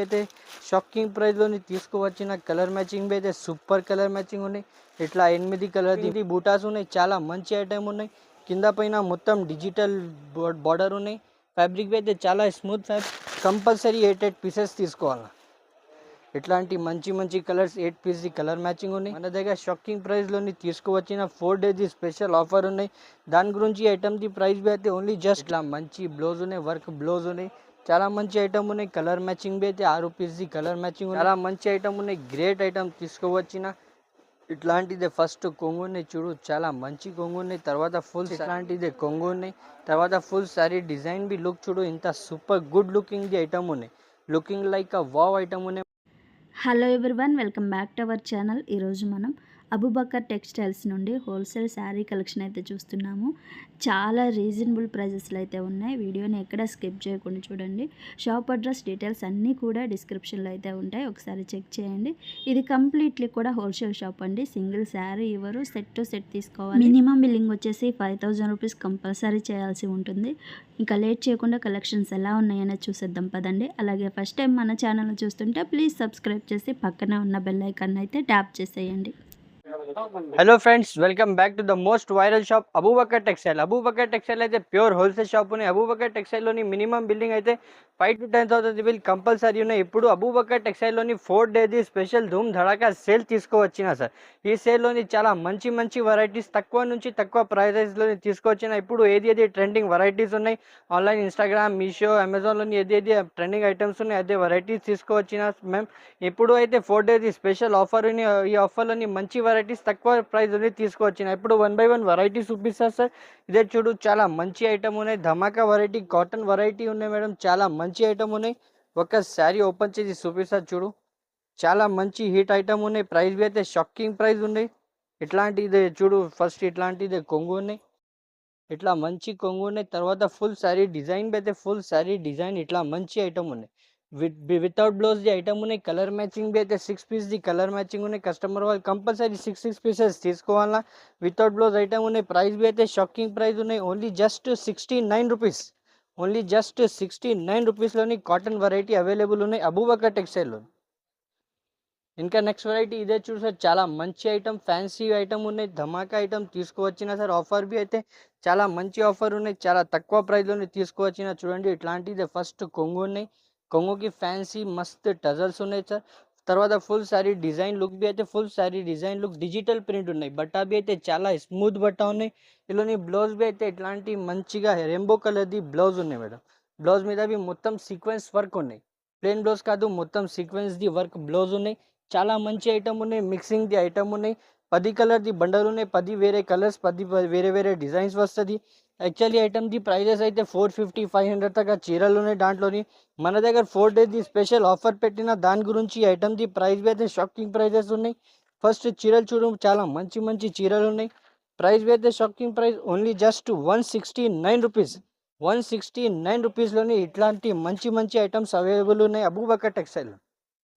అయితే షాకింగ్ ప్రైస్లోని తీసుకువచ్చిన కలర్ మ్యాచింగ్ అయితే సూపర్ కలర్ మ్యాచింగ్ ఉన్నాయి. ఇట్లా 8 కలర్ బూటాస్ ఉన్నాయి. చాలా మంచి ఐటమ్ ఉన్నాయి. కింద పైన మొత్తం డిజిటల్ బార్డర్ ఉన్నాయి. ఫ్యాబ్రిక్ అయితే చాలా స్మూత్ ఫ్యాబ్రిక్. కంపల్సరీ 8 పీసెస్ తీసుకోవాలి. ఇట్లాంటి మంచి మంచి కలర్స్ 8 పీస్ కలర్ మ్యాచింగ్ ఉన్నాయి. మన దగ్గర షాకింగ్ ప్రైస్లోని తీసుకువచ్చిన 4 డేస్ స్పెషల్ ఆఫర్ ఉన్నాయి. దాని గురించి ఐటమ్ ప్రైస్ అయితే ఓన్లీ జస్ట్ ఇట్లా మంచి బ్లౌజ్ ఉన్నాయి, వర్క్ బ్లౌజ్ ఉన్నాయి. చాలా మంచి ఐటమ్ ఉన్నాయి. కలర్ మ్యాచింగ్ అయితే 6 పీస్ కలర్ మ్యాచింగ్ చాలా మంచి ఐటమ్ ఉన్నాయి. గ్రేట్ ఐటమ్ తీసుకువచ్చిన ఇట్లాంటిదే ఫస్ట్ కొంగు ఉన్నాయి చూడు, చాలా మంచి కొంగు ఉన్నాయి. తర్వాత ఫుల్ ఇట్లాంటిదే కొంగు ఉన్నాయి. తర్వాత ఫుల్ సారీ డిజైన్ బి లుక్ చూడు, ఇంత సూపర్ గుడ్ లుకింగ్ ది ఐటమ్ ఉన్నాయి. Looking like a wow item ఉన్నాయి. Hello everyone, welcome back to our channel. ఈరోజు మనం అబూబకర్ టెక్స్టైల్స్ నుండి హోల్సేల్ శారీ కలెక్షన్ అయితే చూస్తున్నాము. చాలా రీజనబుల్ ప్రైజెస్లో అయితే ఉన్నాయి. వీడియోని ఎక్కడ స్కిప్ చేయకుండా చూడండి. షాప్ అడ్రస్ డీటెయిల్స్ అన్నీ కూడా డిస్క్రిప్షన్లో అయితే ఉంటాయి, ఒకసారి చెక్ చేయండి. ఇది కంప్లీట్లీ కూడా హోల్సేల్ షాప్ అండి. సింగిల్ శారీ ఇవ్వరు, సెట్ టు సెట్ తీసుకోవాలి. మినిమం బిల్లింగ్ వచ్చేసి 5000 రూపీస్ కంపల్సరీ చేయాల్సి ఉంటుంది. ఇంకా లేట్ చేయకుండా కలెక్షన్స్ ఎలా ఉన్నాయనేది చూసేద్దాం పదండి. అలాగే ఫస్ట్ టైం మన ఛానల్ చూస్తుంటే ప్లీజ్ సబ్స్క్రైబ్ చేసి పక్కనే ఉన్న బెల్ ఐకాన్ అయితే ట్యాప్ చేసేయండి. Hello friends, welcome back to the most viral shop Abu Bakr textile. Abu Bakr textile అయితే ప్యూర్ హోల్సేల్ షాప్ ఉన్నాయి. అబూబకర్ టెక్స్టైల్లోని మినిమం బిల్డింగ్ అయితే 5 to 10,000 బిల్ కంపల్సరీ ఉన్నాయి. ఇప్పుడు అబూబకర్ టెక్స్టైల్లోని 4 డేది స్పెషల్ ధూమ్ ధడాకా సేల్ తీసుకువచ్చిన సార్. ఈ సేల్లోని చాలా మంచి మంచి వెరైటీస్ తక్కువ నుంచి తక్కువ ప్రైజెస్లోని తీసుకొచ్చిన. ఇప్పుడు ఏది ట్రెండింగ్ వెరైటీస్ ఉన్నాయి. ఆన్లైన్ ఇన్స్టాగ్రామ్, మీషో, అమెజాన్లోని ఏది ట్రెండింగ్ ఐటమ్స్ ఉన్నాయి అదే వెరైటీస్ తీసుకువచ్చిన మేము. ఇప్పుడు అయితే 4 డేది స్పెషల్ ఆఫర్ ఉన్నాయి. ఈ ఆఫర్లోని మంచి వెరైటీస్ తక్కువ ప్రైస్ ఉంది తీసుకువచ్చిన. ఇప్పుడు 1 by 1 వెరైటీస్ చూపిస్తారు సార్. ఇదే చూడు, చాలా మంచి ఐటమ్ ఉన్నాయి. ధమాకా వెరైటీ, కాటన్ వెరైటీ ఉన్నాయి మేడం. చాలా మంచి ఐటమ్ ఉన్నాయి. ఒక శారీ ఓపెన్ చేసి చూపిస్తారు చూడు, చాలా మంచి హీట్ ఐటమ్ ఉన్నాయి. ప్రైస్ అయితే షాకింగ్ ప్రైస్ ఉన్నాయి. ఇట్లాంటిదే చూడు, ఫస్ట్ ఇట్లాంటిదే కొంగు ఉన్నాయి. ఇట్లా మంచి కొంగు ఉన్నాయి. తర్వాత ఫుల్ శారీ డిజైన్ అయితే ఫుల్ శారీ డిజైన్ ఇట్లా మంచి ఐటమ్ ఉన్నాయి. వితౌట్ బ్లౌజ్ ది ఐటమ్ ఉన్నాయి. కలర్ మ్యాచింగ్ బి అయితే 6 పీస్ ది కలర్ మ్యాచింగ్ ఉన్నాయి. కస్టమర్ వాళ్ళు కంపల్సరీ 6 పీసెస్ తీసుకోవాలా. వితౌట్ బ్లౌజ్ ఐటమ్ ఉన్నాయి. ప్రైస్ బి అయితే షాకింగ్ ప్రైస్ ఉన్నాయి. Only just 69 rupees. Only just 69 రూపీస్లోని కాటన్ వెరైటీ అవైలబుల్ ఉన్నాయి అబూబకర్ టెక్స్టైల్లో. ఇంకా నెక్స్ట్ వెరైటీ ఇదే చూడు సార్, చాలా మంచి ఐటమ్, ఫ్యాన్సీ ఐటమ్ ఉన్నాయి. ధమాకా ఐటమ్ తీసుకువచ్చిన సార్. ఆఫర్ బి అయితే చాలా మంచి ఆఫర్ ఉన్నాయి. చాలా తక్కువ ప్రైస్లోనే తీసుకువచ్చిన. చూడండి, ఇట్లాంటిదే ఫస్ట్ కొంగు ఉన్నాయి. కొంగుకి ఫ్యాన్సీ మస్త్ టజల్స్ ఉన్నాయి సార్. తర్వాత ఫుల్ శారీ డిజైన్ లుక్ బి అయితే full sari design look digital print ఉన్నాయి. బట్టా బి అయితే చాలా స్మూత్ బట్ట ఉన్నాయి. ఇందులోని బ్లౌజ్ బి అయితే ఇట్లాంటి మంచిగా రెయిన్బో కలర్ది బ్లౌజ్ ఉన్నాయి మేడం. బ్లౌజ్ మీద బి మొత్తం సీక్వెన్స్ వర్క్ ఉన్నాయి. ప్లెయిన్ బ్లౌజ్ కాదు, మొత్తం సీక్వెన్స్ ది వర్క్ బ్లౌజ్ ఉన్నాయి. చాలా మంచి ఐటమ్ ఉన్నాయి. మిక్సింగ్ ది ఐటమ్ ఉన్నాయి. 10 కలర్ది బండల్ ఉన్నాయి. 10 వేరే కలర్స్, 10 వేరే వేరే డిజైన్స్ వస్తుంది. యాక్చువల్లీ ఐటమ్ ది ప్రైజెస్ అయితే 450, 500 దాకా చీరలు ఉన్నాయి దాంట్లోని. మన దగ్గర 4 డేది స్పెషల్ ఆఫర్ పెట్టిన దాని గురించి ఐటమ్ ది ప్రైస్ అయితే షాకింగ్ ప్రైజెస్ ఉన్నాయి. ఫస్ట్ చీరలు చూడు, చాలా మంచి మంచి చీరలు ఉన్నాయి. ప్రైస్ అయితే shocking price only just 169 rupees. 169 రూపీస్లోని ఇట్లాంటి మంచి మంచి ఐటమ్స్ అవైలబుల్ ఉన్నాయి అబూబకర్ టెక్స్టైల్.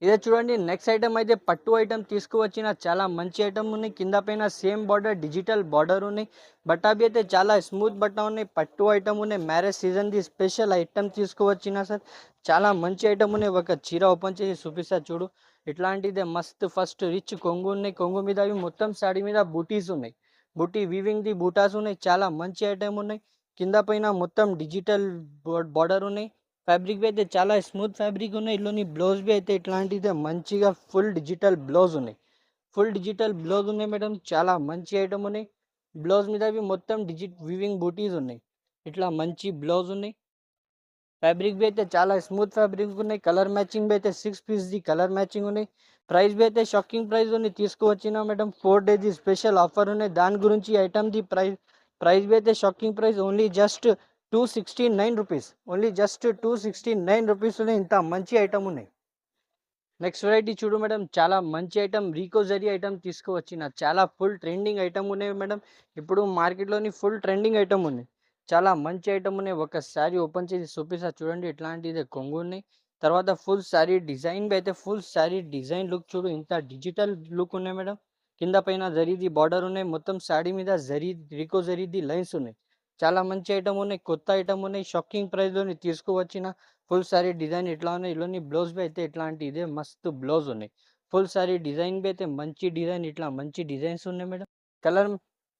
ఇదే చూడండి, నెక్స్ట్ ఐటమ్ అయితే పట్టు ఐటమ్ తీసుకువచ్చిన. చాలా మంచి ఐటమ్ ఉన్నాయి. కింద పైన సేమ్ బార్డర్, డిజిటల్ బార్డర్ ఉన్నాయి. బట్టా బి అయితే చాలా స్మూత్ బట్ట ఉన్నాయి. పట్టు ఐటమ్ ఉన్నాయి. మ్యారేజ్ సీజన్ది స్పెషల్ ఐటమ్ తీసుకువచ్చిన సార్. చాలా మంచి ఐటమ్ ఉన్నాయి. ఒక చీర ఓపెన్ చేసి చూపిస్తా చూడు, ఇట్లాంటిదే మస్త్ ఫస్ట్ రిచ్ కొంగు ఉన్నాయి. కొంగు మీద అవి మొత్తం శాడీ మీద బూటీస్ ఉన్నాయి. బూటీ వీవింగ్ ది బూటాస్ ఉన్నాయి. చాలా మంచి ఐటమ్ ఉన్నాయి. కింద పైన మొత్తం డిజిటల్ బార్డర్ ఉన్నాయి. ఫ్యాబ్రిక్ అయితే చాలా స్మూత్ ఫ్యాబ్రిక్ ఉన్నాయి. ఇందులోని బ్లౌజ్ బి అయితే ఇట్లాంటిదే మంచిగా ఫుల్ డిజిటల్ బ్లౌజ్ ఉన్నాయి. ఫుల్ డిజిటల్ బ్లౌజ్ ఉన్నాయి మేడం. చాలా మంచి ఐటమ్ ఉన్నాయి. బ్లౌజ్ మీద బి మొత్తం వివింగ్ బూటీస్ ఉన్నాయి. ఇట్లా మంచి బ్లౌజ్ ఉన్నాయి. ఫ్యాబ్రిక్ బి అయితే చాలా స్మూత్ ఫ్యాబ్రిక్ ఉన్నాయి. కలర్ మ్యాచింగ్ బి అయితే 6 పీస్ ది కలర్ మ్యాచింగ్ ఉన్నాయి. ప్రైస్ బి అయితే షాకింగ్ ప్రైస్ ఉంది. తీసుకువచ్చిన మేడం. 4 డేది స్పెషల్ ఆఫర్ ఉన్నాయి. దాని గురించి ఐటమ్ ది ప్రైస్ బి అయితే shocking price only just 269 rupees. Only just 269 రూపీస్లోనే ఇంత మంచి ఐటమ్ ఉన్నాయి. నెక్స్ట్ వెరైటీ చూడు మేడం, చాలా మంచి ఐటమ్, రీకో జరీ ఐటమ్ తీసుకువచ్చిన. చాలా ఫుల్ ట్రెండింగ్ ఐటమ్ ఉన్నాయి మేడం. ఇప్పుడు మార్కెట్లోని ఫుల్ ట్రెండింగ్ ఐటమ్ ఉన్నాయి. చాలా మంచి ఐటమ్ ఉన్నాయి. ఒక శారీ ఓపెన్ చేసి చూపిస్తా చూడండి, ఇట్లాంటిదే కొంగు ఉన్నాయి. తర్వాత ఫుల్ శారీ డిజైన్ అయితే ఫుల్ శారీ డిజైన్ లుక్ చూడు, ఇంత డిజిటల్ లుక్ ఉన్నాయి మేడం. కింద పైన జరీది బార్డర్ ఉన్నాయి. మొత్తం శారీ మీద రీకో జరీది లైన్స్ ఉన్నాయి. చాలా మంచి ఐటమ్ ఉన్నాయి. కొత్త ఐటమ్ ఉన్నాయి. షాకింగ్ ప్రైస్లోని తీసుకువచ్చిన. ఫుల్ సారీ డిజైన్ ఇట్లా ఉన్నాయి. ఇలోని బ్లౌజ్ బి అయితే ఇట్లాంటి ఇదే మస్తు బ్లౌజ్ ఉన్నాయి. ఫుల్ సారీ డిజైన్ బి అయితే మంచి డిజైన్ ఇట్లా మంచి డిజైన్స్ ఉన్నాయి మేడం. కలర్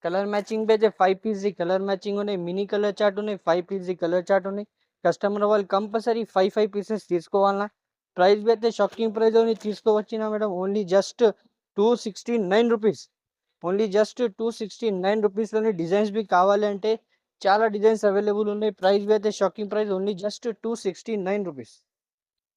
కలర్ మ్యాచింగ్ బి అయితే 5 పీస్ ది కలర్ మ్యాచింగ్ ఉన్నాయి. మినీ కలర్ చార్ట్ ఉన్నాయి. 5 పీస్ ది కలర్ చార్ట్ ఉన్నాయి. కస్టమర్ వాళ్ళు కంపల్సరీ 5 పీసెస్ తీసుకోవాలన్నా. ప్రైస్ బి అయితే షాకింగ్ ప్రైస్ లోని తీసుకోవచ్చినా madam. Only just 269 rupees. Only just 269 రూపీస్లోని డిజైన్స్ బి కావాలి అంటే చాలా డిజైన్స్ అవైలబుల్ ఉన్నాయి. ప్రైస్ బి అయితే shocking price only just 269 rupees.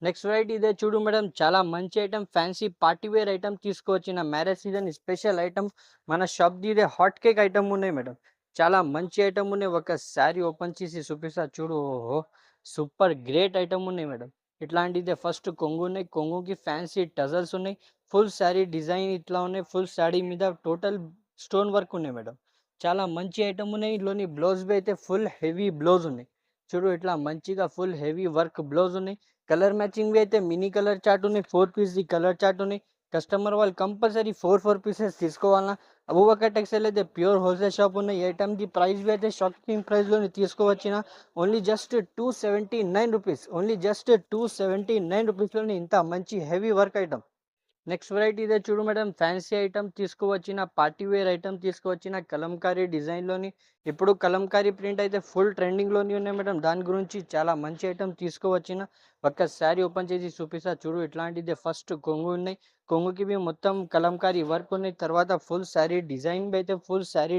Next variety ఇదే చూడు మేడం. చాలా మంచి item fancy party wear item తీసుకువచ్చిన మ్యారేజ్ సీజన్ స్పెషల్ ఐటమ్ మన షాప్ ఇదే హాట్ కేక్ ఐటమ్ ఉన్నాయి మేడం. చాలా మంచి ఐటమ్ ఉన్నాయి. ఒక శారీ ఓపెన్ చేసి చూపిస్తా చూడు. ఓహో సూపర్ గ్రేట్ ఐటమ్ ఉన్నాయి మేడం. ఇట్లాంటిదే ఫస్ట్ కొంగు ఉన్నాయి. కొంగుకి ఫ్యాన్సీ టజల్స్ ఉన్నాయి. ఫుల్ శారీ డిజైన్ ఇట్లా ఉన్నాయి. ఫుల్ శారీ మీద టోటల్ స్టోన్ వర్క్ ఉన్నాయి మేడం. చాలా మంచి ఐటమ్ ఉన్నాయి. ఇందులోని బ్లౌజ్ బి అయితే ఫుల్ హెవీ బ్లౌజ్ ఉన్నాయి. చూడు ఇట్లా మంచిగా ఫుల్ హెవీ వర్క్ బ్లౌజ్ ఉన్నాయి. కలర్ మ్యాచింగ్ అయితే మినీ కలర్ చార్ట్ ఉన్నాయి. 4 పీస్ ది కలర్ చార్ట్ ఉన్నాయి. కస్టమర్ వాళ్ళు కంపల్సరీ 4 పీసెస్ తీసుకోవాలన్నా. అబూబకర్ టెక్స్టైల్ అయితే ప్యూర్ హోల్సేల్ షాప్ ఉన్నాయి. ఈ ఐటమ్ ది ప్రైస్ అయితే షాకింగ్ ప్రైస్లోని తీసుకోవచ్చిన only just 279 rupees. Only just 279 రూపీస్లోని ఇంత మంచి heavy work item. Next variety ఇదే చూడు మేడం. ఫ్యాన్సీ ఐటమ్ తీసుకువచ్చిన పార్టీ వేర్ ఐటమ్ తీసుకువచ్చిన కలంకారీ డిజైన్లోని. ఇప్పుడు కలంకారీ ప్రింట్ అయితే ఫుల్ ట్రెండింగ్లోని ఉన్నాయి మేడం. దాని గురించి చాలా మంచి ఐటమ్ తీసుకువచ్చిన ఒక్క శారీ ఓపెన్ చేసి చూపిస్తా చూడు. ఇట్లాంటిదే ఫస్ట్ కొంగు ఉన్నాయి. కొంగుకి బి మొత్తం కలంకారీ వర్క్ ఉన్నాయి. తర్వాత ఫుల్ శారీ డిజైన్ అయితే ఫుల్ శారీ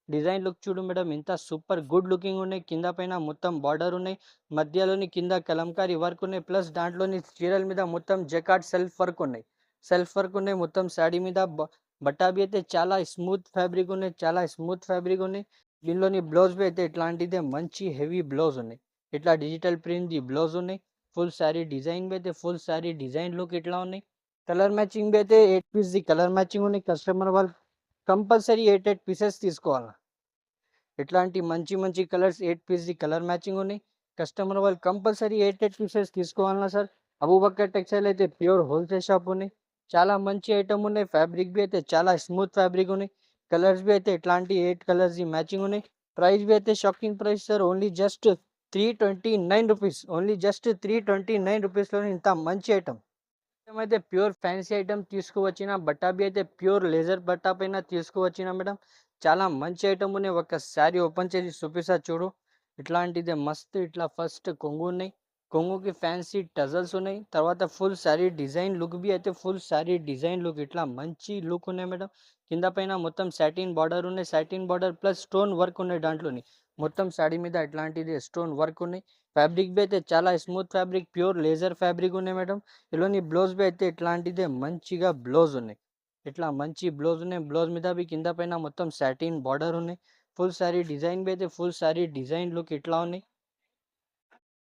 డిజైన్ లుక్ చూడు మేడం. ఇంత సూపర్ గుడ్ లుకింగ్ ఉన్నాయి. కింద పైన మొత్తం బార్డర్ ఉన్నాయి. మధ్యలోని కింద కలంకారీ వర్క్ ఉన్నాయి. ప్లస్ దాంట్లోని చీరల మీద మొత్తం జకాట్ సెల్ఫ్ వర్క్ ఉన్నాయి. సెల్ఫ్ వర్క్ ఉన్నాయి మొత్తం శారీ మీద. బట్టా బి అయితే చాలా స్మూత్ ఫ్యాబ్రిక్ ఉన్నాయి. చాలా స్మూత్ ఫ్యాబ్రిక్ ఉన్నాయి. దీనిలోని బ్లౌజ్ బి అయితే ఇట్లాంటిదే మంచి హెవీ బ్లౌజ్ ఉన్నాయి. ఇట్లా డిజిటల్ ప్రింట్ ది బ్లౌజ్ ఉన్నాయి. ఫుల్ శారీ డిజైన్ బి అయితే ఫుల్ శారీ డిజైన్ లుక్ ఇట్లా ఉన్నాయి. కలర్ మ్యాచింగ్ బి అయితే 8 పీస్ ది కలర్ మ్యాచింగ్ ఉన్నాయి. కస్టమర్ వాళ్ళు కంపల్సరీ 8 పీసెస్ తీసుకోవాలి. ఇట్లాంటి మంచి మంచి కలర్స్ 8 పీస్ ది కలర్ మ్యాచింగ్ ఉన్నాయి. కస్టమర్ వాళ్ళు కంపల్సరీ 8 పీసెస్ తీసుకోవాలన్నా సార్. అబూబకర్ టెక్స్టైల్ అయితే ప్యూర్ హోల్సేల్ షాప్ ఉన్నాయి. చాలా మంచి ఐటమ్ ఉన్నాయి. ఫ్యాబ్రిక్ బి అయితే చాలా స్మూత్ ఫ్యాబ్రిక్ ఉన్నాయి. కలర్స్ బి అయితే ఇట్లాంటి 8 కలర్స్ ది మ్యాచింగ్ ఉన్నాయి. ప్రైస్ బి అయితే shocking price sir. Only just 329 rupees. Only just 329 రూపీస్లోని ఇంత మంచి ఐటమ్. అయితే ప్యూర్ ఫ్యాన్సీ ఐటమ్ తీసుకువచ్చిన బట్టా బి అయితే ప్యూర్ లేజర్ బట్టా పైన తీసుకువచ్చిన మేడం. చాలా మంచి ఐటమ్ ఉన్నాయి. ఒక శారీ ఓపెన్ చేసి చూపిస్తా చూడు. ఇట్లాంటిదే మస్తు ఇట్లా ఫస్ట్ కొంగు ఉన్నాయి. కొంగుకి ఫ్యాన్సీ టజల్స్ ఉన్నాయి. తర్వాత ఫుల్ శారీ డిజైన్ లుక్ బి అయితే ఫుల్ శారీ డిజైన్ లుక్ ఇట్లా మంచి లుక్ ఉన్నాయి మేడం. కింద పైన మొత్తం సాటిన్ బార్డర్ ఉన్నాయి. Satin border plus stone work ఉన్నాయి. దాంట్లోని మొత్తం శారీ మీద ఇట్లాంటిది స్టోన్ వర్క్ ఉన్నాయి. ఫ్యాబ్రిక్ బి అయితే చాలా smooth fabric pure laser fabric ఉన్నాయి మేడం. ఇలోని బ్లౌజ్ బి అయితే ఇట్లాంటిదే మంచిగా బ్లౌజ్ ఉన్నాయి. ఇట్లా మంచి బ్లౌజ్ ఉన్నాయి. బ్లౌజ్ మీద బి కింద పైన మొత్తం సాటిన్ బార్డర్ ఉన్నాయి. ఫుల్ శారీ డిజైన్ బి అయితే ఫుల్ శారీ డిజైన్ లుక్ ఇట్లా ఉన్నాయి.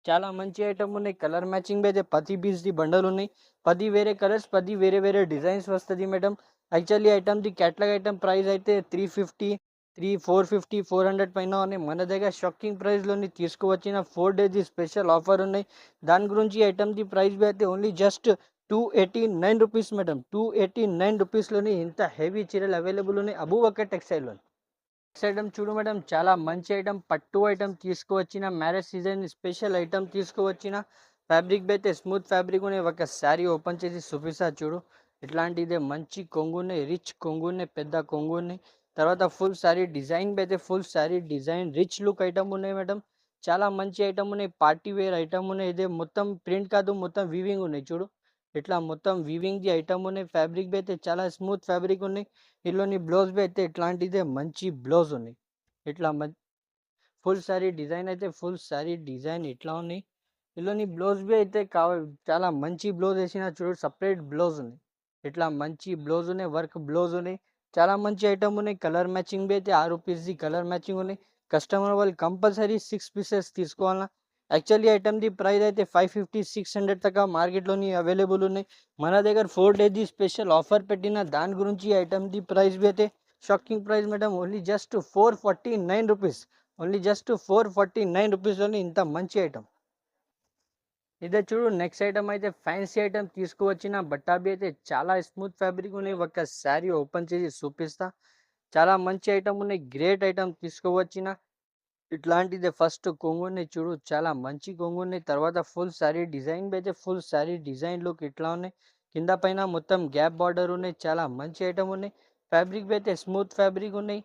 చాలా మంచి ఐటమ్ ఉన్నాయి. కలర్ మ్యాచింగ్ అయితే 10 పీస్ ది బండల్ ఉన్నాయి. 10 వేరే కలర్స్ 10 వేరే వేరే డిజైన్స్ వస్తుంది madam. Actually item the catalogue item price అయితే 350 450 400 పైన ఉన్నాయి. మన దగ్గర షాకింగ్ ప్రైస్లోని తీసుకువచ్చిన 4 డేస్ ది స్పెషల్ ఆఫర్ ఉన్నాయి. దాని గురించి ఐటమ్ ది ప్రైస్ అయితే ఓన్లీ జస్ట్ 289 రూపీస్ మేడం. 289 రూపీస్లోని ఇంత హెవీ చీరలు అవైలబుల్ ఉన్నాయి అబూబకర్ టెక్స్టైల్లో. నెక్స్ట్ ఐటమ్ చూడు మేడం. చాలా మంచి ఐటమ్ పట్టు ఐటమ్ తీసుకువచ్చిన మ్యారేజ్ సీజన్ స్పెషల్ ఐటమ్ తీసుకువచ్చిన. ఫ్యాబ్రిక్ అయితే స్మూత్ ఫ్యాబ్రిక్ ఉన్నాయి. ఒక శారీ ఓపెన్ చేసి చూపిస్తా చూడు. ఇట్లాంటిదే మంచి కొంగు ఉన్నాయి. రిచ్ కొంగు ఉన్నాయి. పెద్ద కొంగు ఉన్నాయి. తర్వాత ఫుల్ శారీ డిజైన్ అయితే full sari design rich look item ఉన్నాయి మేడం. చాలా మంచి ఐటమ్ ఉన్నాయి. పార్టీ వేర్ ఐటమ్ ఉన్నాయి. ఇదే మొత్తం ప్రింట్ కాదు మొత్తం వీవింగ్ ఉన్నాయి చూడు. ఇట్లా మొత్తం వీవింగ్ ది ఐటమ్ ఉన్నాయి. ఫ్యాబ్రిక్ అయితే చాలా స్మూత్ ఫ్యాబ్రిక్ ఉన్నాయి. ఇందులోని బ్లౌజ్ బి అయితే ఇట్లాంటిదే మంచి బ్లౌజ్ ఉన్నాయి. ఇట్లా ఫుల్ శారీ డిజైన్ అయితే ఫుల్ శారీ డిజైన్ ఇట్లా ఉన్నాయి. ఇందులోని బ్లౌజ్ బి అయితే చాలా మంచి బ్లౌజ్ వేసిన చూడు. సపరేట్ బ్లౌజ్ ఉంది. ఇట్లా మంచి బ్లౌజ్ ఉన్నాయి. వర్క్ బ్లౌజ్ ఉన్నాయి. చాలా మంచి ఐటమ్ ఉన్నాయి. కలర్ మ్యాచింగ్ బి అయితే 6 పీస్ ది కలర్ మ్యాచింగ్ ఉన్నాయి. కస్టమర్ వాళ్ళు కంపల్సరీ 6 పీసెస్ తీసుకోవాలన్నా. యాక్చువల్లీ ఐటమ్ ది ప్రైస్ అయితే 550 600 దాకా మార్కెట్లోని అవైలబుల్ ఉన్నాయి. మన దగ్గర 4 డేస్ ది స్పెషల్ ఆఫర్ పెట్టిన దాని గురించి ఐటమ్ ది ప్రైస్ బి అయితే shocking price madam. Only just 449 rupees. Only just 449 రూపీస్లోని ఇంత మంచి ఐటమ్. ఇదే చూడు. నెక్స్ట్ ఐటమ్ అయితే ఫ్యాన్సీ ఐటమ్ తీసుకువచ్చిన బట్టా బి అయితే చాలా స్మూత్ ఫ్యాబ్రిక్ ఉన్నాయి. ఒక శారీ ఓపెన్ చేసి చూపిస్తా. చాలా మంచి ఐటమ్ ఉన్నాయి. గ్రేట్ ఐటమ్ తీసుకువచ్చిన ఇట్లాంటిదే ఫస్ట్ కొంగుని చూడు, చాలా మంచి కొంగుని. తర్వాత ఫుల్ సారీ డిజైన్ అయితే ఫుల్ సారీ డిజైన్ లుక్ ఇట్లా ఉన్నాయి. కింద పైన మొత్తం గ్యాప్ బార్డర్ ఉన్నాయి. చాలా మంచి ఐటమ్ ఉన్నాయి. ఫ్యాబ్రిక్ అయితే స్మూత్ ఫ్యాబ్రిక్ ఉన్నాయి.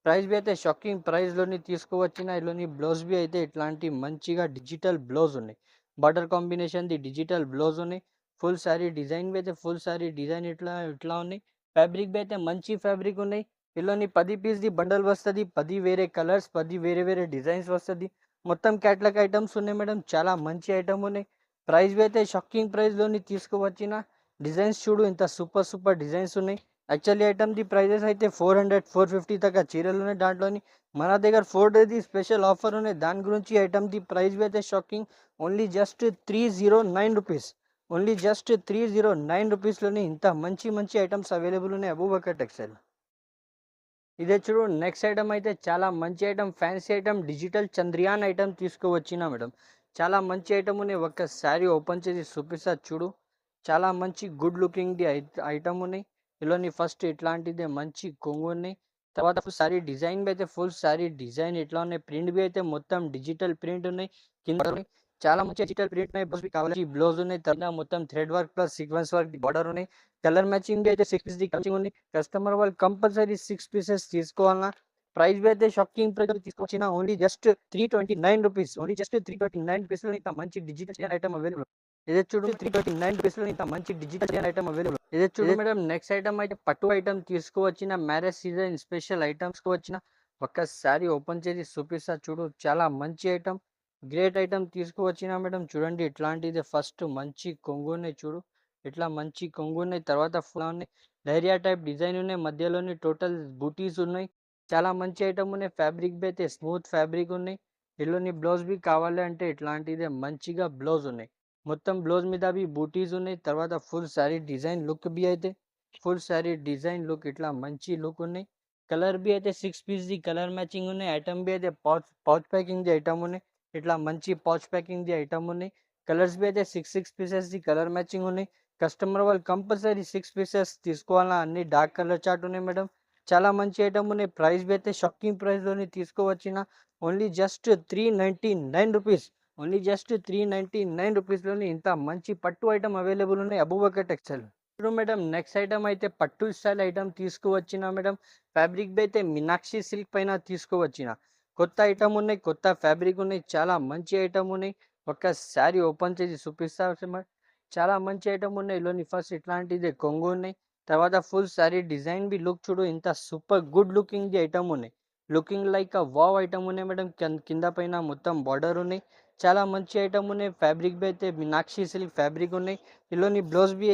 ప్రైస్ అయితే షాకింగ్ ప్రైస్లోని తీసుకువచ్చిన. ఇలోని బ్లౌజ్ బి అయితే ఇట్లాంటి మంచిగా డిజిటల్ బ్లౌజ్ ఉన్నాయి. బార్డర్ కాంబినేషన్ది డిజిటల్ బ్లౌజ్ ఉన్నాయి. ఫుల్ సారీ డిజైన్ అయితే ఫుల్ సారీ డిజైన్ ఇట్లా ఉన్నాయి. ఫ్యాబ్రిక్ అయితే మంచి ఫ్యాబ్రిక్ ఉన్నాయి. ఇలోని 10 పీస్ది బండల్ వస్తుంది. 10 వేరే కలర్స్, 10 వేరే వేరే డిజైన్స్ వస్తుంది. మొత్తం క్యాట్లాగ్ ఐటమ్స్ ఉన్నాయి మేడం. చాలా మంచి ఐటమ్ ఉన్నాయి. ప్రైస్ అయితే షాకింగ్ ప్రైస్లోని తీసుకువచ్చిన. డిజైన్స్ చూడు, ఇంత సూపర్ సూపర్ డిజైన్స్ ఉన్నాయి. యాక్చువల్లీ ఐటమ్ది ప్రైజెస్ అయితే 400 450 దాకా చీరలు ఉన్నాయి. దాంట్లోని మన దగ్గర 4 డేది స్పెషల్ ఆఫర్ ఉన్నాయి. దాని గురించి ఐటమ్ది ప్రైస్ అయితే shocking. Only just 309 rupees. Only just 309 రూపీస్లోని ఇంత మంచి మంచి ఐటమ్స్ అవైలబుల్ ఉన్నాయి అబూబకర్ టెక్స్టైల్. ఇదే చూడు, నెక్స్ట్ ఐటమ్ అయితే చాలా మంచి item, fancy item, digital Chandrayaan item తీసుకువచ్చిన మేడం. చాలా మంచి ఐటమ్ ఉన్నాయి. ఒక్క శారీ ఓపెన్ చేసి చూపిస్తా చూడు. చాలా మంచి గుడ్ లుకింగ్ది ఐటమ్ ఉన్నాయి. ఇలోని ఫస్ట్ ఇట్లాంటిదే మంచి కొంగు ఉన్నాయి. తర్వాత ఫుల్ శారీ డిజైన్ బి అయితే ఫుల్ శారీ డిజైన్ ఇట్లా ఉన్నాయి. ప్రింట్ బి అయితే మొత్తం డిజిటల్ ప్రింట్ ఉన్నాయి. కింద చాలా మంచి డిజిటల్ ప్రింట్ ఉన్నాయి. బ్లౌజ్ కావాలి బ్లౌజ్ ఉన్నాయి. తర్వాత మొత్తం thread work plus sequence work border ఉన్నాయి. కలర్ మ్యాచింగ్ అయితే 6 పీస్ మ్యాచింగ్ ఉంది. కస్టమర్ వాళ్ళు కంపల్సరీ 6 పీసెస్ తీసుకోవాలన్నా. ప్రైస్ అయితే షాకింగ్ ప్రైస్ తీసుకొచ్చిన. Only just 329 rupees. Only just 329 rupees లో ఇంత మంచి డిజిటల్ ఐటమ్ అవైలబుల్. ఇదే చూడు, 329 రూపీస్ లో ఇంత మంచి డిజిటల్ ఐటమ్ అవైలబుల్. ఇదే చూడు మేడం, నెక్స్ట్ ఐటమ్ అయితే పట్టు ఐటమ్ తీసుకువచ్చిన. మ్యారేజ్ సీజన్ స్పెషల్ ఐటమ్స్ కు వచ్చిన. ఒక్కసారి ఓపెన్ చేసి చూపిస్తా చూడు. చాలా మంచి ఐటమ్, గ్రేట్ ఐటమ్ తీసుకువచ్చిన మేడం. చూడండి, ఇట్లాంటిది ఫస్ట్ మంచి కొంగునే చూడు. ఇట్లా మంచి కొంగు ఉన్నాయి. తర్వాత ఫుల్ ఉన్నాయి. డైరియా టైప్ డిజైన్ ఉన్నాయి. మధ్యలోని టోటల్ బూటీస్ ఉన్నాయి. చాలా మంచి ఐటమ్ ఉన్నాయి. ఫ్యాబ్రిక్ బి అయితే స్మూత్ ఫ్యాబ్రిక్ ఉన్నాయి. ఇల్లుని బ్లౌజ్ బి కావాలి అంటే ఇట్లాంటిదే మంచిగా బ్లౌజ్ ఉన్నాయి. మొత్తం బ్లౌజ్ మీద బి బూటీస్ ఉన్నాయి. తర్వాత ఫుల్ సారీ డిజైన్ లుక్ బి అయితే ఫుల్ సారీ డిజైన్ లుక్ ఇట్లా మంచి లుక్ ఉన్నాయి. కలర్ బి అయితే 6 పీస్ ది కలర్ మ్యాచింగ్ ఉన్నాయి. ఐటమ్ బి అయితే పౌచ్ ప్యాకింగ్ ది ఐటమ్ ఉన్నాయి. ఇట్లా మంచి పౌచ్ ప్యాకింగ్ ది ఐటమ్ ఉన్నాయి. కలర్స్ బి అయితే 6 పీసెస్ ది కలర్ మ్యాచింగ్ ఉన్నాయి. కస్టమర్ వాళ్ళు కంపల్సరీ 6 పీసెస్ తీసుకోవాలా. అన్ని డార్క్ కలర్ చార్ట్ ఉన్నాయి మేడం. చాలా మంచి ఐటమ్ ఉన్నాయి. ప్రైస్ బి అయితే షాకింగ్ ప్రైస్లోని తీసుకువచ్చిన. Only just 399 rupees. Only just 399 రూపీస్లోని ఇంత మంచి పట్టు ఐటమ్ అవైలబుల్ ఉన్నాయి అబూబకర్ టెక్స్టైల్. ఇప్పుడు మేడం నెక్స్ట్ ఐటమ్ అయితే పట్టు స్టైల్ ఐటమ్ తీసుకువచ్చిన మేడం. ఫ్యాబ్రిక్ బి అయితే మీనాక్షి సిల్క్ పైన తీసుకువచ్చిన. కొత్త ఐటమ్ ఉన్నాయి, కొత్త ఫ్యాబ్రిక్ ఉన్నాయి. చాలా మంచి ఐటమ్ ఉన్నాయి. ఒక్కసారి ఓపెన్ చేసి చూపిస్తా. చాలా మంచి ఐటమ్ ఉన్నాయి. ఇలోని ఫస్ట్ ఇట్లాంటిది కొంగు ఉన్నాయి. తర్వాత ఫుల్ సారీ డిజైన్ బి లుక్ చూడు. ఇంత సూపర్ గుడ్ లుకింగ్ ది ఐటమ్ ఉన్నాయి. Looking like a wow item ఉన్నాయి మేడం. కింద పైన మొత్తం బార్డర్ ఉన్నాయి. చాలా మంచి ఐటమ్ ఉన్నాయి. ఫ్యాబ్రిక్ బి అయితే మీనాక్షి సిల్క్ ఫ్యాబ్రిక్ ఉన్నాయి. ఇలోని బ్లౌజ్ బి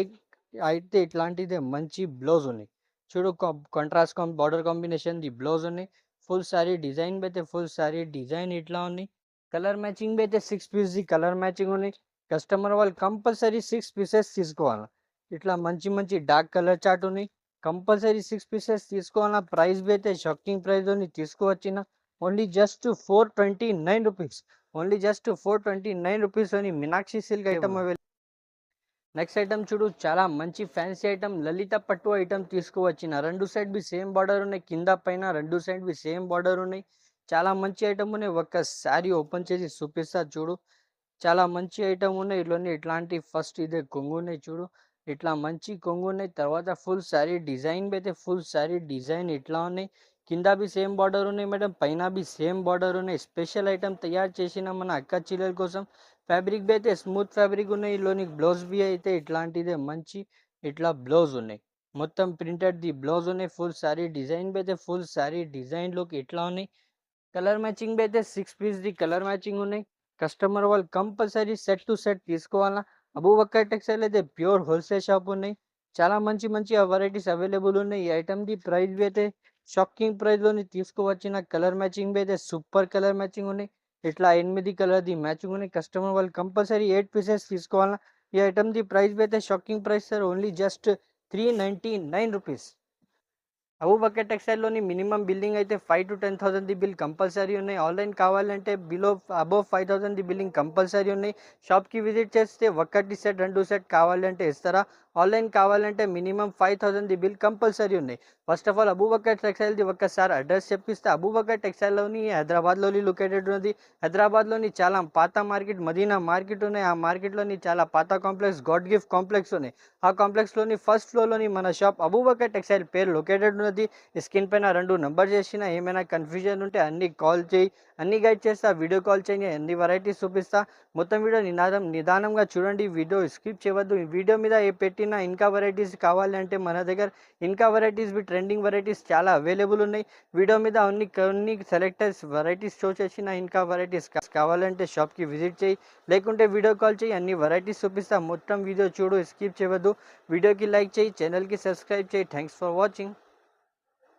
అయితే ఇట్లాంటిదే మంచి బ్లౌజ్ ఉన్నాయి. చూడు, కాంట్రాస్ట్ బార్డర్ కాంబినేషన్ ది బ్లౌజ్ ఉన్నాయి. ఫుల్ సారీ డిజైన్ బి అయితే ఫుల్ సారీ డిజైన్ ఇట్లా ఉన్నాయి. కలర్ మ్యాచింగ్ బి అయితే 6 పీస్ ది కలర్ మ్యాచింగ్ ఉన్నాయి. కస్టమర్ వాళ్ళు కంపల్సరీ 6 పీసెస్ తీసుకోవాలి. ఇట్లా మంచి మంచి డార్క్ కలర్ చార్ట్ ఉన్నాయి. కంపల్సరీ 6 పీసెస్ తీసుకోవాలన్నా. ప్రైస్ బి అయితే షాకింగ్ ప్రైస్లోని తీసుకువచ్చిన. Only just 429 rupees. Only just 429 రూపీస్లోని Meenakshi silk item available. Next item చూడు, చాలా మంచి ఫ్యాన్సీ ఐటమ్ లలిత పట్టు ఐటమ్ తీసుకువచ్చిన. రెండు సైడ్ బి సేమ్ బార్డర్ ఉన్నాయి. కింద పైన రెండు సైడ్ బి సేమ్ బార్డర్ ఉన్నాయి. చాలా మంచి ఐటమ్ ఉన్నాయి. ఒక్కసారి ఓపెన్ చేసి చూపిస్తా చూడు. చాలా మంచి ఐటమ్ ఉన్నాయి. ఇట్లోనే ఇట్లాంటి ఫస్ట్ ఇదే కొంగు ఉన్నాయి చూడు. ఇట్లా మంచి కొంగు ఉన్నాయి. తర్వాత ఫుల్ శారీ డిజైన్ బి అయితే ఫుల్ శారీ డిజైన్ ఇట్లా ఉన్నాయి. కింద బి సేమ్ బార్డర్ ఉన్నాయి మేడం. పైన బి సేమ్ బార్డర్ ఉన్నాయి. స్పెషల్ ఐటమ్ తయారు చేసిన మన అక్క చెల్లెల కోసం. ఫ్యాబ్రిక్ బి అయితే స్మూత్ ఫ్యాబ్రిక్ ఉన్నాయి. ఇలోని బ్లౌజ్ బి అయితే ఇట్లాంటిదే మంచి ఇట్లా బ్లౌజ్ ఉన్నాయి. మొత్తం ప్రింటెడ్ ది బ్లౌజ్ ఉన్నాయి. ఫుల్ శారీ డిజైన్ బి అయితే ఫుల్ శారీ డిజైన్ లుక్ ఇట్లా ఉన్నాయి. కలర్ మ్యాచింగ్ బి అయితే 6 పీస్ ది కలర్ మ్యాచింగ్ ఉన్నాయి. కస్టమర్ వాళ్ళు కంపల్సరీ సెట్ టు సెట్ తీసుకోవాలా. అబూబకర్ టెక్స్టైల్ అయితే ప్యూర్ హోల్సేల్ షాప్ ఉన్నాయి. చాలా మంచి మంచి వెరైటీస్ అవైలబుల్ ఉన్నాయి. ఈ ఐటమ్ ది ప్రైస్ బి అయితే షాకింగ్ ప్రైస్లోని తీసుకువచ్చిన. కలర్ మ్యాచింగ్ బి అయితే సూపర్ కలర్ మ్యాచింగ్ ఉన్నాయి. ఇట్లా 8 కలర్ ది మ్యాచింగ్ ఉన్నాయి. కస్టమర్ వాళ్ళు కంపల్సరీ 8 పీసెస్ తీసుకోవాలా. ఈ ఐటమ్ ది ప్రైస్ బి అయితే shocking price sir. Only just 399 rupees. Abubakar టెక్స్టైల్లోని మినిమం బిల్లింగ్ అయితే 5 to 10,000 ది బిల్ కంపల్సరీ ఉన్నాయి. ఆన్లైన్ కావాలంటే అబోవ్ 5,000 ది బిల్లింగ్ కంపల్సరీ ఉన్నాయి. షాప్కి విజిట్ చేస్తే ఒకటి సెట్ 2 సెట్ కావాలంటే ఇస్తారా. ఆన్లైన్ కావాలంటే మినిమం 5,000 బిల్ కంపల్సరీ ఉన్నాయి. ఫస్ట్ ఆఫ్ ఆల్ అబూబకర్ టెక్స్టైల్ది ఒక్కసారి అడ్రస్ చెప్పిస్తే, అబూబకర్ టెక్స్టైల్లోని హైదరాబాద్లోని లొకేటెడ్ ఉన్నది. హైదరాబాద్లోని చాలా పాత మార్కెట్ మదీనా మార్కెట్ ఉన్నాయి. ఆ మార్కెట్లోని చాలా పాత కాంప్లెక్స్ గాడ్ గిఫ్ట్ కాంప్లెక్స్ ఉన్నాయి. ఆ కాంప్లెక్స్లోని ఫస్ట్ ఫ్లోర్లోని మన షాప్ అబూబకర్ టెక్స్టైల్ పేరు లొకేటెడ్ ఉన్నది. స్క్రీన్ పైన 2 నంబర్ చేసిన, ఏమైనా కన్ఫ్యూజన్ ఉంటే అన్ని కాల్ చేయి, అన్ని గైడ్ చేస్తా, వీడియో కాల్ చేయండి, అన్ని వెరైటీస్ చూపిస్తా. మొత్తం వీడియో నిదానంగా చూడండి, వీడియో స్కిప్ చేయవద్దు. ఈ వీడియో మీద ఏ పెట్టిన ఇంకా వెరైటీస్ కావాలంటే మన దగ్గర ఇంకా వెరైటీస్ ట్రెండింగ్ వెరైటీస్ చాలా అవైలబుల్ ఉన్నాయి. వీడియో మీద కొన్ని సెలెక్టెడ్ వెరైటీస్ షో చేసిన ఇంకా వెరైటీస్ కావాలంటే షాప్కి విజిట్ చేయి, లేకుంటే వీడియో కాల్ చేయి, అన్ని వెరైటీస్ చూపిస్తా. మొత్తం వీడియో చూడు, స్కిప్ చేయవద్దు. వీడియోకి లైక్ చేయి, ఛానల్కి సబ్స్క్రైబ్ చేయి. Thanks for watching.